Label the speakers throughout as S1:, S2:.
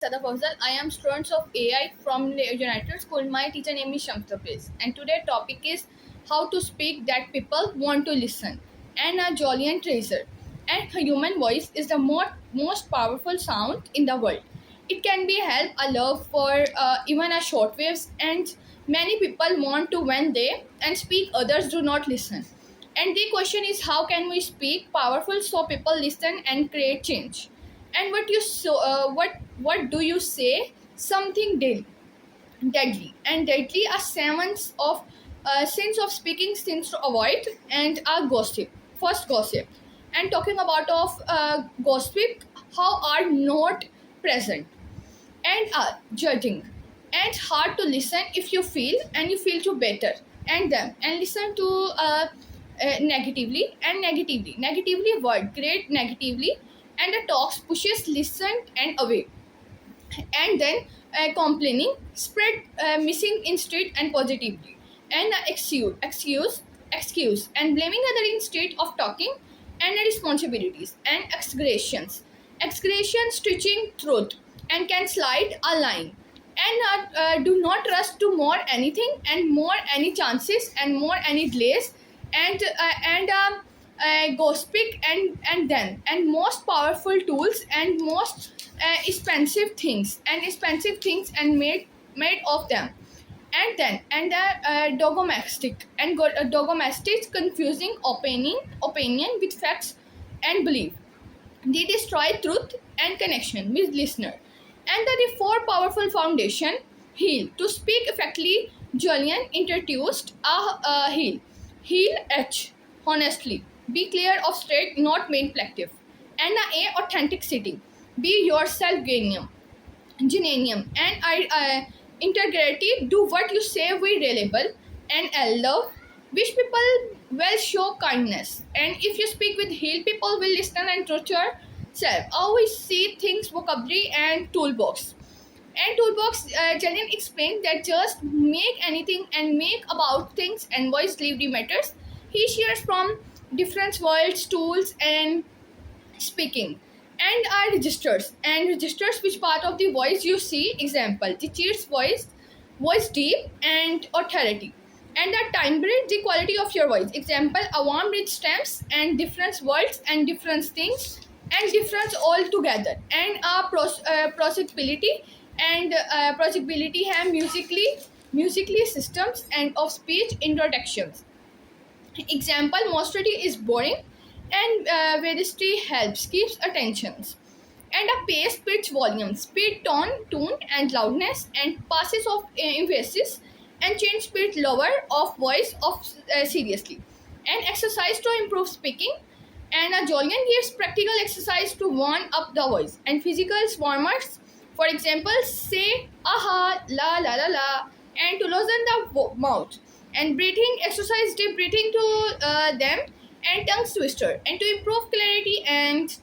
S1: Sada Fawzal. I am students of AI from the United School. My teacher name is Shamsa Place. And today topic is how to speak that people want to listen. And a Jolien treasure. And a human voice is the most powerful sound in the world. It can be help a love for even a short waves, and many people want to when they and speak, others do not listen. And the question is, how can we speak powerful so people listen and create change? And what do you say? Something deadly are sevens of sins of speaking, sins to avoid, and are gossip. First, gossip, and talking about of gossip, how are not present and are judging, and hard to listen if you feel and you feel to better and them and listen to negatively word great negatively, and the talks pushes listen and away, and then complaining spread missing instead and positively, and excuse and blaming other instead of talking, and responsibilities and exaggerations stitching truth and can slide a line, and do not rush to more anything and more any chances and more any delays, and gossiping, and most powerful tools and most expensive things and made of them, and dogmatic confusing opinion with facts and belief. They destroy truth and connection with listener. And the four powerful foundation heal. To speak effectively, Julian introduced a heal. Heal H. Honestly. Be clear of straight, not manipulative. And A. Authenticity. Be yourself, Genenium. And integrity. Do what you say we reliable. And L. Love. Wish people will show kindness. And if you speak with heal, people will listen and truth yourself. Always see things vocabulary and toolbox. And toolbox, Janin explained that just make anything and make about things and voice delivery matters. He shares from different words, tools, and speaking. And are registers which part of the voice you see. Example, the cheers voice deep and authority, and the timbre the quality of your voice. Example, a warm rich stems and different words and different things and difference all together, and a processability and processability have musically systems and of speech introductions. Example, monstrosity is boring, and veracity helps, keeps attentions. And a pace, pitch, volume, speed, tone, and loudness, and passes of emphasis, and change speed lower of voice of seriously. And exercise to improve speaking. And a Jolian gives practical exercise to warm up the voice. And physical warmers, for example, say aha, la, and to loosen the mouth. And breathing exercise, deep breathing to them, and tongue twister. And to improve clarity and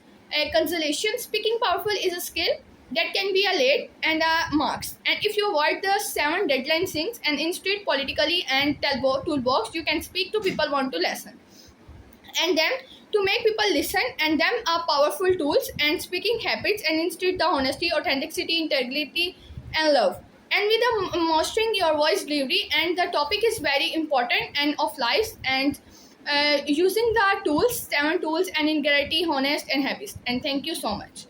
S1: consolation, speaking powerful is a skill that can be a late and marks. And if you avoid the 7 deadline things and instead politically and toolbox, you can speak to people want to listen. And then to make people listen, and them are powerful tools and speaking habits, and instead the honesty, authenticity, integrity, and love. And with the mastering your voice delivery, and the topic is very important and of life, and using the tools, 7 tools, and integrity, honest, and habits. And thank you so much.